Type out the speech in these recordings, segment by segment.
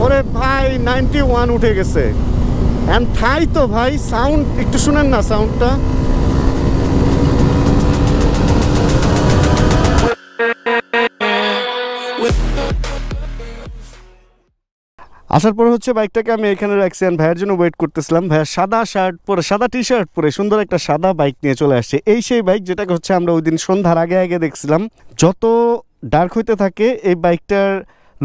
ওরে ভাই 91 উঠে গেছে। এন্ড থাই তো ভাই, সাউন্ড একটু শুনেন না সাউন্ডটা। আসার পরে হচ্ছে বাইকটাকে আমি এখানে রাখছি, ভাইয়ের জন্য ওয়েট করতেছিলাম। ভাইয়া সাদা শার্ট পরে, সাদা টি শার্ট পরে সুন্দর একটা সাদা বাইক নিয়ে চলে আসছে। এই সেই বাইক যেটাকে হচ্ছে আমরা ওই দিন সন্ধ্যার আগে আগে দেখছিলাম। যত ডার্ক হইতে থাকে এই বাইকটার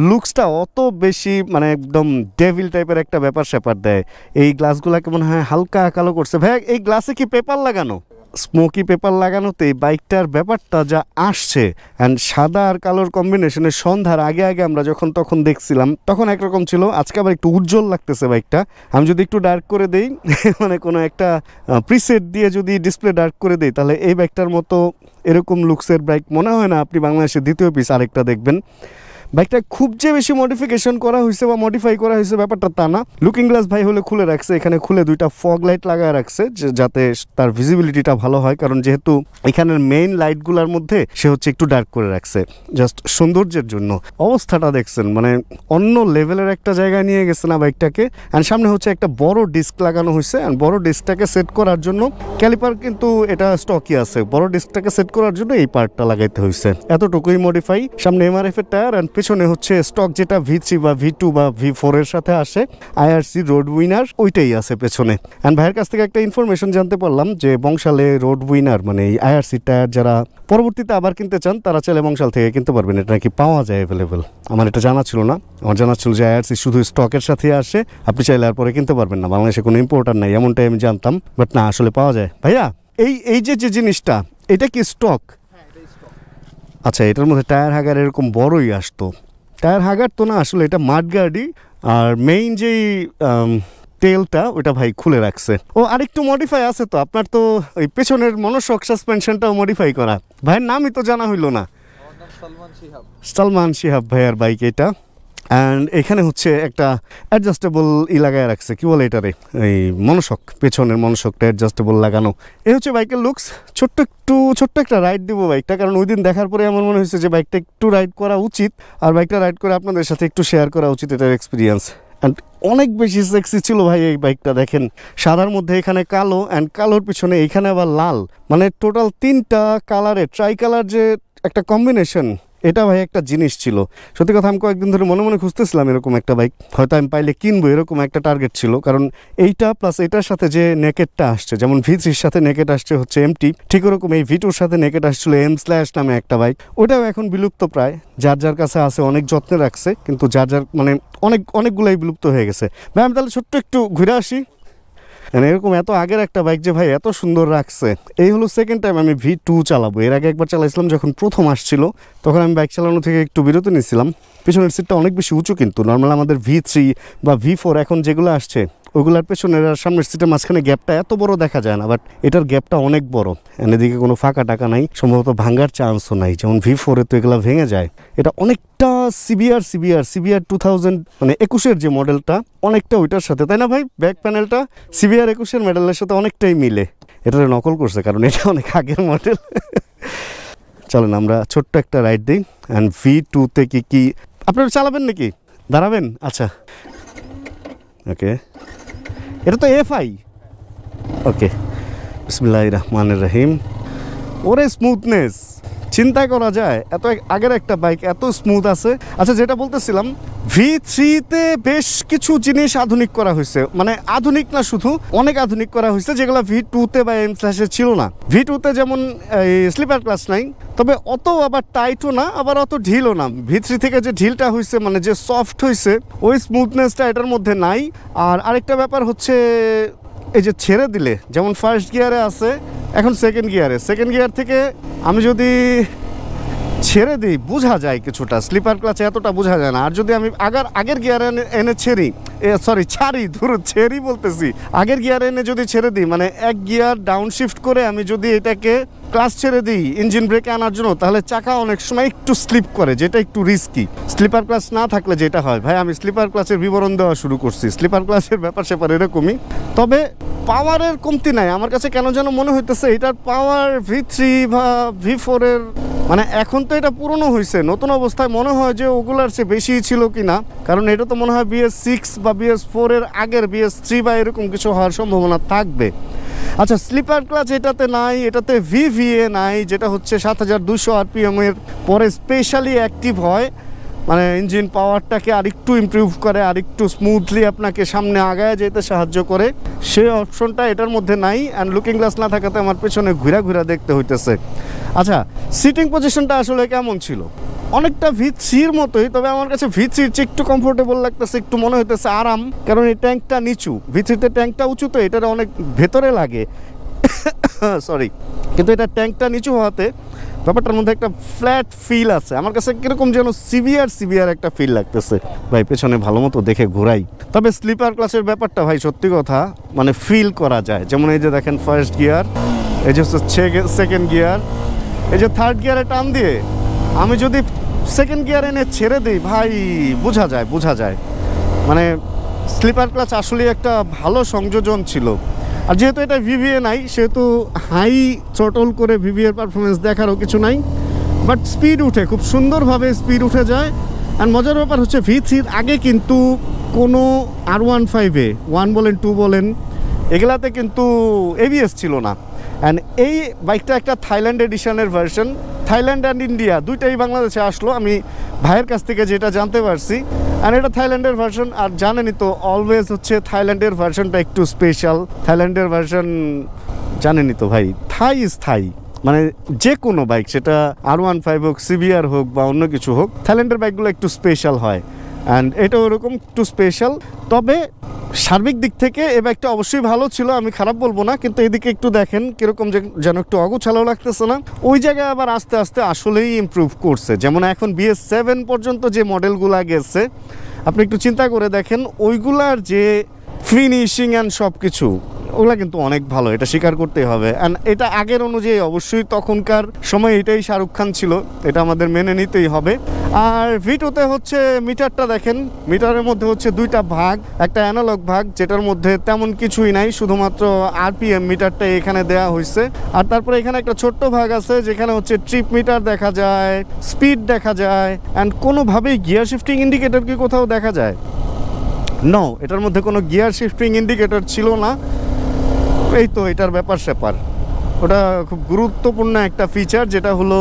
লুকসটা অত বেশি মানে একদম ডেভিল টাইপের একটা ব্যাপার স্যাপার দেয়। এই গ্লাসগুলোকে মনে হয় হালকা কালো করছে। ভাইয়া এই গ্লাসে কি পেপার লাগানো? স্মোকি পেপার লাগানোতে এই বাইকটার ব্যাপারটা যা আসছে, অ্যান্ড সাদা আর কালোর কম্বিনেশনে সন্ধ্যার আগে আগে আমরা যখন তখন দেখছিলাম তখন একরকম ছিল, আজকে আবার একটু উজ্জ্বল লাগতেছে বাইকটা। আমি যদি একটু ডার্ক করে দেই মানে কোনো একটা প্রিসেট দিয়ে যদি ডিসপ্লে ডার্ক করে দেই, তাহলে এই বাইকটার মতো এরকম লুকসের বাইক মনে হয় না আপনি বাংলাদেশে দ্বিতীয় পিস আরেকটা দেখবেন। বাইকটা খুব যে বেশি মডিফিকেশন করা হয়েছে বা মডিফাই করা হয়েছে ব্যাপারটা তা না। লুকিং গ্লাস ভাই হলে খুলে রাখছে, এখানে খুলে দুইটা ফগ লাইট লাগায় রাখছে যাতে তার ভিজিবিলিটিটা ভালো হয়, কারণ যেহেতু এখানের মেইন লাইটগুলোর মধ্যে সে হচ্ছে একটু ডার্ক করে রাখছে জাস্ট সৌন্দর্যের জন্য। অবস্থাটা দেখছেন মানে অন্য লেভেলের একটা জায়গায় নিয়ে গেছে না বাইকটাকে। অ্যান্ড সামনে হচ্ছে একটা বড় ডিস্ক লাগানো হয়েছে, অ্যান্ড বড় ডিস্কটাকে সেট করার জন্য ক্যালিপার কিন্তু এটা স্টকই আছে, বড় ডিস্কটাকে সেট করার জন্য এই পার্টটা লাগাইতে হয়েছে। এতটুকুই মডিফাই। সামনে এমআরএফ এর টায়ার, অ্যান্ড পেছনে হচ্ছে স্টক যেটা V3 বা V2 বা V4 এর সাথে আসে IRC রোড উইনার, ওইটাই আছে পেছনে। অ্যান্ড ভাইয়ের কাছ থেকে একটা ইনফরমেশন জানতে পারলাম যে বংশালে রোড উইনার মানে এই IRC টায়ার যারা পরবর্তীতে আবার কিনতে চান তারা চাইলে বংশাল থেকে কিনতে পারবেন। এটা নাকি পাওয়া যায় অ্যাভেলেবেল। আমার এটা জানা ছিল না। আমার জানা ছিল যে IRC শুধু স্টকের সাথে আসে, আপনি চাইলে আর পরে কিনতে পারবেন না, বাংলাদেশে কোনো ইম্পোর্টার নাই, এমনটাই আমি জানতাম। বাট না, আসলে পাওয়া যায়। ভাইয়া এই যে জিনিসটা, এটা কি স্টক? আচ্ছা, এটার মধ্যে টায়ার হাগার এরকম বড়ই আসতো। টায়ার হাগার তো না, আসলে এটা মাডগার্ডই। আর মেইন যেই তেলটা ওটা ভাই খুলে রাখছে। ও আরেকটু মডিফাই আছে তো আপনার, তো ওই পেছনের মনোশক সাসপেনশনটাও মডিফাই করা। ভাইয়ের নামই তো জানা হইল না। সালমান শিহাব ভাইয়ার বাইক এটা। অ্যান্ড এখানে হচ্ছে একটা অ্যাডজাস্টেবল লাগায় রাখছে, কি বলে এটারে, এই মনোশক, পেছনের মনোশকটা অ্যাডজাস্টেবল লাগানো। এই হচ্ছে বাইকের লুকস। ছোট্ট একটা রাইড দিব বাইকটা, কারণ ওই দিন দেখার পরে আমার মনে হয়েছে যে বাইকটা একটু রাইড করা উচিত, আর বাইকটা রাইড করে আপনাদের সাথে একটু শেয়ার করা উচিত এটার এক্সপিরিয়েন্স। অ্যান্ড অনেক বেশি সেক্সি ছিল ভাই এই বাইকটা। দেখেন সাদার মধ্যে এখানে কালো, অ্যান্ড কালোর পিছনে এইখানে আবার লাল, মানে টোটাল 3টা কালারে ট্রাই কালার যে একটা কম্বিনেশন, এটা ভাই একটা জিনিস ছিল। সত্যি কথা, আমি কয়েকদিন ধরে মনে মনে খুঁজতেছিলাম এরকম একটা বাইক, হয়তো আমি পাইলে কিনবো, এরকম একটা টার্গেট ছিল। কারণ এইটা প্লাস এটার সাথে যে নেকেটটা আসছে, যেমন V3-র সাথে নেকেট আসছে হচ্ছে MT, ঠিক ওরকম এই V2-র সাথে নেকেট আসছিল M/ নামে একটা বাইক। ওটাও এখন বিলুপ্ত প্রায়, যার যার কাছে আছে অনেক যত্নে রাখছে, কিন্তু যার যার মানে অনেকগুলাই বিলুপ্ত হয়ে গেছে। ভাই আমি তাহলে ছোট্ট একটু ঘুরে আসি। এরকম এত আগের একটা বাইক যে ভাই এত সুন্দর রাখছে। এই হলো সেকেন্ড টাইম আমি V2 চালাবো। এর আগে একবার চালাইছিলাম যখন প্রথম আসছিল, তখন আমি বাইক চালানো থেকে একটু বিরতি নিয়েছিলাম। পিছনের সিটটা অনেক বেশি উঁচু, কিন্তু নর্মাল আমাদের V3 বা V4 এখন যেগুলো আসছে ওইগুলোর পেছনের আর সামনের সিটের মাঝখানে গ্যাপটা এত বড় দেখা যায় না, বাট এটার গ্যাপটা অনেক বড়। এদিকে কোনো ফাঁকা টাকা নাই, সম্ভবত ভাঙার চান্সও নাই, যেমন V4-এ তো এগুলো ভেঙে যায়। এটা অনেকটা সিবিআর 2000 মানে 21-এর যে মডেলটা, অনেকটা ওইটার সাথে, তাই না ভাই? ব্যাক প্যানেলটা সিবিআর 21-এর মডেলের সাথে অনেকটাই মিলে। এটা নকল করছে কারণ এটা অনেক আগের মডেল। চলেন আমরা ছোট্ট একটা রাইড দিই। অ্যান্ড V2-তে কি আপনারা চালাবেন নাকি? দাঁড়াবেন? আচ্ছা, ওকে। এটা তো FI। ওকে, বিসমিল্লাহির রহমানির রহিম। ওরে স্মুথনেস, চিন্তা করা যায় এত আগের একটা বাইক এত স্মুথ আছে। আচ্ছা, যেটা বলতেছিলাম, V3-তে বেশ কিছু জিনিস আধুনিক করা হয়েছে, মানে আধুনিক না শুধু, অনেক আধুনিক করা হয়েছে যেগুলো V2-তে বা M/-এ ছিল না। V2-তে যেমন স্লিপার ক্লাচ নাই, তবে অত আবার টাইটও না, আবার অত ঢিলও না। V3 থেকে যে ঢিলটা হয়েছে, মানে যে সফট হয়েছে, ওই স্মুথনেসটা এটার মধ্যে নাই। আর আরেকটা ব্যাপার হচ্ছে, এই যে ছেড়ে দিলে, যেমন ফার্স্ট গিয়ারে আছে, এখন সেকেন্ড গিয়ার থেকে আমি যদি ছেড়ে দিই বোঝা যায় কিছুটা, স্লিপার ক্লাচে এতটা বোঝা যায় না। আর যদি আমি আগের গিয়ারে এনে আগের গিয়ারে এনে যদি ছেড়ে দিই, মানে এক গিয়ার ডাউন শিফট করে আমি যদি এটাকে ক্লাচ ছেড়ে দিই ইঞ্জিন ব্রেকে আনার জন্য, তাহলে চাকা অনেক সময় একটু স্লিপ করে, যেটা একটু রিস্কি। স্লিপার ক্লাচ না থাকলে যেটা হয়, ভাই আমি স্লিপার ক্লাচের বিবরণ দেওয়া শুরু করছি। স্লিপার ক্লাচের ব্যাপার স্যাপার এরকমই, তবে পাওয়ারের কমতি নাই। আমার কাছে কেন যেন মনে হইতেছে এটার পাওয়ার V3 বা V4-এর মানে এখন তো এটা পুরনো হয়েছে, নতুন অবস্থায় মনে হয় যে ওগুলার চেয়ে বেশি ছিল কিনা, কারণ এটা তো মনে হয় BS6 বা BS4 এর আগের BS3 বা এরকম কিছু হওয়ার সম্ভাবনা থাকবে। আচ্ছা, স্লিপার ক্লাচ এটাতে নাই, এটাতে VVA নাই, যেটা হচ্ছে 7200 RPM এর পরে স্পেশালি অ্যাক্টিভ হয়, মানে ইঞ্জিন পাওয়ারটাকে আরেকটু ইমপ্রুভ করে, আরেকটু স্মুথলি আপনাকে সামনে আগায় যেতে সাহায্য করে। সেই অপশনটা এটার মধ্যে নাই। অ্যান্ড লুকিং গ্লাস না থাকাতে আমার পেছনে ঘুরা ঘুরা দেখতে হইতেছে। আচ্ছা, সিটিং পজিশনটা আসলে কেমন ছিল? অনেকটা V3-র মতোই, তবে আমার কাছে V3-র চেয়ে একটু কমফোর্টেবল লাগতেছে, একটু মনে হইতেছে আরাম, কারণ এই ট্যাঙ্কটা নিচু। V3-তে ট্যাঙ্কটা উঁচু, তো এটার অনেক ভেতরে লাগে, সরি, কিন্তু এটা ট্যাঙ্কটা নিচু হওয়াতে ব্যাপারটার মধ্যে একটা ফ্ল্যাট ফিল আছে। আমার কাছে কিরকম যেন সিভিয়ার একটা ফিল লাগতেছে। ভাই পেছনে ভালো মতো দেখে ঘোরাই। তবে স্লিপার ক্লাসের ব্যাপারটা ভাই সত্যি কথা মানে ফিল করা যায়। যেমন এই যে দেখেন ফার্স্ট গিয়ার, এই যে হচ্ছে সেকেন্ড গিয়ার, এই যে থার্ড গিয়ারে টান দিয়ে আমি যদি সেকেন্ড গিয়ার এনে ছেড়ে দিই ভাই বোঝা যায় মানে স্লিপার ক্লাচ আসলে একটা ভালো সংযোজন ছিল। আর যেহেতু এটা VVA নাই, সেহেতু হাই থ্রটল করে VVA পারফরমেন্স দেখারও কিছু নাই, বাট স্পিড উঠে, খুব সুন্দরভাবে স্পিড উঠে যায়। আর মজার ব্যাপার হচ্ছে V3-র আগে কিন্তু কোনো R15-এ 1 বলেন 2 বলেন এগুলাতে কিন্তু ABS ছিল না। অ্যান্ড এই বাইকটা একটা থাইল্যান্ড এডিশনের ভার্সন, থাইল্যান্ড অ্যান্ড ইন্ডিয়া দুইটাই বাংলাদেশে আসলো আমি ভাইয়ের কাছ থেকে যেটা জানতে পারছি। আর এটা থাইল্যান্ডের ভার্সন, আর জানেনই তো অলওয়েজ হচ্ছে থাইল্যান্ডের ভার্সনটা একটু স্পেশাল। থাইল্যান্ডের ভার্সন জানেনই তো ভাই, থাই ইজ থাই, মানে যে কোনো বাইক, সেটা R15 হোক, CBR হোক বা অন্য কিছু হোক, থাইল্যান্ডের বাইকগুলো একটু স্পেশাল হয়। অ্যান্ড এটা ওরকম একটু স্পেশাল। তবে সার্বিক দিক থেকে এই বাইকটা অবশ্যই ভালো ছিল, আমি খারাপ বলবো না, কিন্তু এদিকে একটু দেখেন কীরকম যেন একটু অগোছালো লাগতেছে না? ওই জায়গায় আবার আস্তে আস্তে আসলেই ইমপ্রুভ করছে। যেমন এখন BS7 পর্যন্ত যে মডেলগুলো গেছে, আপনি একটু চিন্তা করে দেখেন ওইগুলার যে ফিনিশিং অ্যান্ড সব কিছু, ওগুলা কিন্তু অনেক ভালো, এটা স্বীকার করতেই হবে। অ্যান্ড এটা আগের অনুযায়ী অবশ্যই তখনকার সময় এটাই শাহরুখ খান ছিল, এটা আমাদের মেনে নিতেই হবে। আর V2-তে হচ্ছে মিটারটা দেখেন, মিটারের মধ্যে হচ্ছে দুইটা ভাগ, একটা অ্যানালগ ভাগ যেটার মধ্যে তেমন কিছুই নাই, শুধুমাত্র RPM মিটারটা এখানে দেয়া হয়েছে। আর তারপরে এখানে একটা ছোট্ট ভাগ আছে যেখানে হচ্ছে ট্রিপ মিটার দেখা যায়, স্পিড দেখা যায়। অ্যান্ড কোনোভাবেই গিয়ার শিফটিং ইন্ডিকেটর কি কোথাও দেখা যায়? নো, এটার মধ্যে কোনো গিয়ার শিফটিং ইন্ডিকেটর ছিল না। এই তো এটার ব্যাপার স্যাপার, ওটা খুব গুরুত্বপূর্ণ একটা ফিচার, যেটা হলো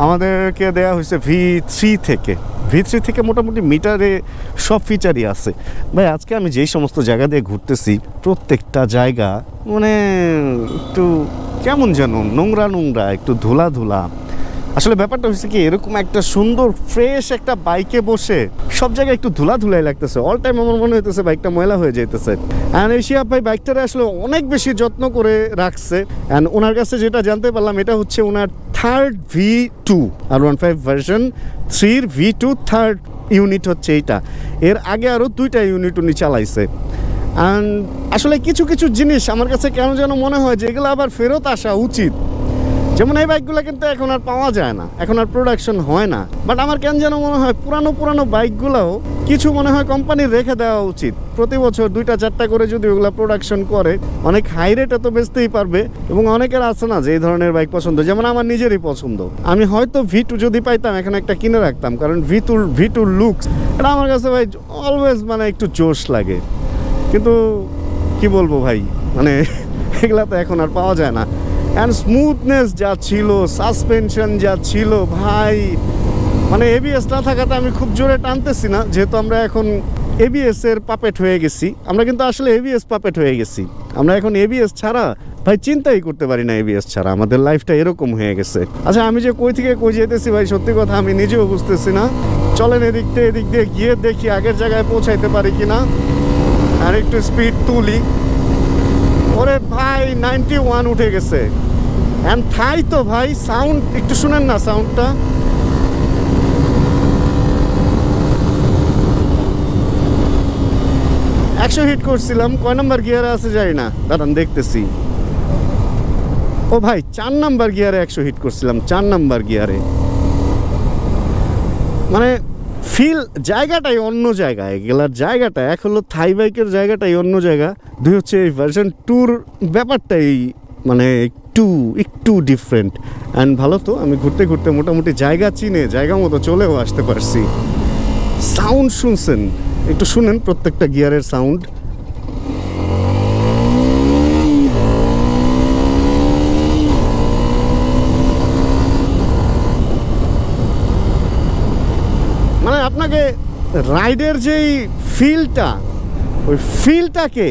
আমাদেরকে দেয়া হয়েছে V3 থেকে মোটামুটি মিটারে সব ফিচারই আছে। ভাই আজকে আমি যেই সমস্ত জায়গা দিয়ে ঘুরতেছি, প্রত্যেকটা জায়গা মানে একটু কেমন যেন নোংরা, একটু ধুলা। আসলে ব্যাপারটা হচ্ছে কি, এরকম একটা সুন্দর ফ্রেশ একটা বাইকে বসে সব জায়গায় একটু ধুলাই লাগতেছে। অল টাইম আমার মনে হইতেছে বাইকটা ময়লা হয়ে যাইতেছে। অ্যান্ড এশিয়া ভাই বাইকটারে আসলে অনেক বেশি যত্ন করে রাখছে। অ্যান্ড ওনার কাছে যেটা জানতে পারলাম, এটা হচ্ছে ওনার থার্ড V2 R15 ভার্সন 3-র V2 থার্ড ইউনিট হচ্ছে এইটা। এর আগে আরও 2টা ইউনিট উনি চালাইছে। অ্যান্ড আসলে কিছু জিনিস আমার কাছে কেন যেন মনে হয় যে এগুলো আবার ফেরত আসা উচিত। যেমন এই বাইকগুলো কিন্তু এখন আর পাওয়া যায় না, এখন আর প্রোডাকশন হয় না। বাট আমার কেন যেন মনে হয় পুরানো বাইকগুলোও কিছু মনে হয় কোম্পানির রেখে দেওয়া উচিত। প্রতি বছর 2টা-4টা করে যদি ওগুলো প্রোডাকশন করে, অনেক হাই রেটে তো বেচতেই পারবে। এবং অনেকের আছে না যে এই ধরনের বাইক পছন্দ, যেমন আমার নিজেরই পছন্দ। আমি হয়তো V2 যদি পাইতাম এখন একটা কিনে রাখতাম, কারণ V2 লুকস এটা আমার কাছে ভাই অলওয়েজ মানে একটু জোশ লাগে। কিন্তু কি বলবো ভাই, মানে এগুলা তো এখন আর পাওয়া যায় না। অ্যান্ড স্মুথনেস যা ছিল, সাসপেনশন যা ছিল ভাই, মানে ABS না থাকাতে আমি খুব জোরে টানতেছি না, যেহেতু আমরা এখন ABS-এর পাপেট হয়ে গেছি। আমরা কিন্তু আসলে ABS পাপেট হয়ে গেছি। আমরা এখন ABS ছাড়া ভাই চিন্তাই করতে পারি না, ABS ছাড়া আমাদের লাইফটা এরকম হয়ে গেছে। আচ্ছা, আমি যে কই থেকে কই যেতেছি ভাই সত্যি কথা আমি নিজেও বুঝতেছি না। চলেন এদিক দিয়ে গিয়ে দেখি আগের জায়গায় পৌঁছাইতে পারি কিনা, আর একটু স্পিড তুলি। ওরে ভাই 91 উঠে গেছে। অ্যান্ড থাই তো ভাই, সাউন্ড একটু শুনেন না, সাউন্ডটা 100 হিট করছিলাম। কয় নাম্বার গিয়ারে আছে জানি না, দাঁড়ান দেখতেছি। ও ভাই 4 নাম্বার গিয়ারে 100 হিট করছিলাম, 4 নাম্বার গিয়ারে। মানে ফিল জায়গাটাই অন্য জায়গায়, এগুলার জায়গাটা এক হলো থাই বাইকের জায়গাটাই অন্য জায়গা, দুই হচ্ছে এই ভার্সন 2-র ব্যাপারটাই মানে একটু একটু ডিফারেন্ট। অ্যান্ড ভালো তো, আমি ঘুরতে ঘুরতে মোটামুটি জায়গা চিনে জায়গা মতো চলেও আসতে পারছি। সাউন্ড শুনছেন? একটু শুনেন প্রত্যেকটা গিয়ারের সাউন্ড। মানে আপনাকে রাইডের যেই ফিলটা, ওই ফিলটাকে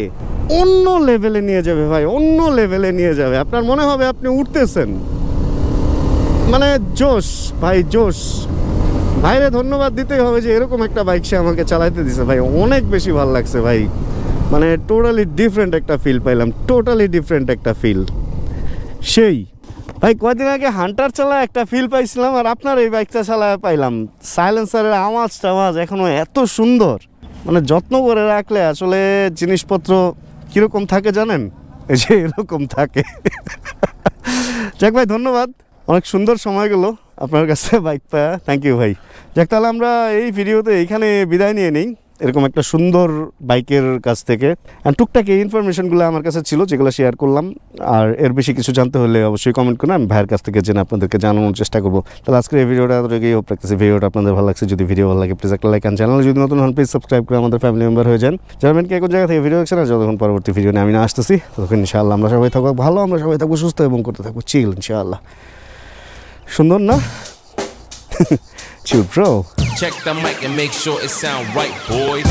অন্য লেভেলে নিয়ে যাবে ভাই, অন্য লেভেলে নিয়ে যাবে। আপনার মনে হবে আপনি উঠতেছেন। মানে জোশ ভাই, জোশ। ভাইরে ধন্যবাদ দিতেই হবে যে এরকম একটা বাইক সে আমাকে চালাইতে দিছে ভাই, অনেক বেশি ভালো লাগছে ভাই। মানে টোটালি ডিফারেন্ট একটা ফিল পাইলাম, টোটালি ডিফারেন্ট একটা ফিল। সেই ভাই কয়দিন আগে হান্টার চালায় একটা ফিল পাইছিলাম, আর আপনার এই বাইকটা চালায় পাইলাম। সাইলেন্সারের আওয়াজ এখনো এত সুন্দর, মানে যত্ন করে রাখলে আসলে জিনিসপত্র কীরকম থাকে জানেন, এই যে এরকম থাকে। যাক ভাই, ধন্যবাদ, অনেক সুন্দর সময় গেল আপনার কাছে বাইক পাওয়া। থ্যাংক ইউ ভাই। যাক তাহলে আমরা এই ভিডিওতে এইখানে বিদায় নিয়ে নিই, এরকম একটা সুন্দর বাইকের কাছ থেকে। অ্যান্ড টুকটাক এই ইনফরমেশনগুলো আমার কাছে ছিল, যেগুলো শেয়ার করলাম। আর এর বেশি কিছু জানতে হলে অবশ্যই কমেন্ট করুন, আমি ভাইয়ের কাছ থেকে জেনে আপনাদেরকে জানানোর চেষ্টা করবো। তাহলে আজকের এই ভিডিওটা এতটুকুই হোপ রাখতেছি। ভিডিওটা আপনাদের ভালো লাগছে, যদি ভিডিও ভালো লাগে প্লিজ একটা লাইক, অ্যান্ড চ্যানেলে যদি নতুন হন প্লিজ সাবস্ক্রাইব করে আমাদের ফ্যামিলি মেম্বার হয়ে যান। জানবেন কি কোন জায়গা থেকে ভিডিও দেখছেন, আর যতক্ষণ পরবর্তী ভিডিও নিয়ে আমি না আসতেছি ততক্ষণ ইনশাআল্লাহ আমরা সবাই থাকবো ভালো, আমরা সবাই থাকবো সুস্থ এবং করতে থাকবো চিল ইনশাআল্লাহ। সুন্দর না? Chill bro. Check the mic and make sure it sound right, boys.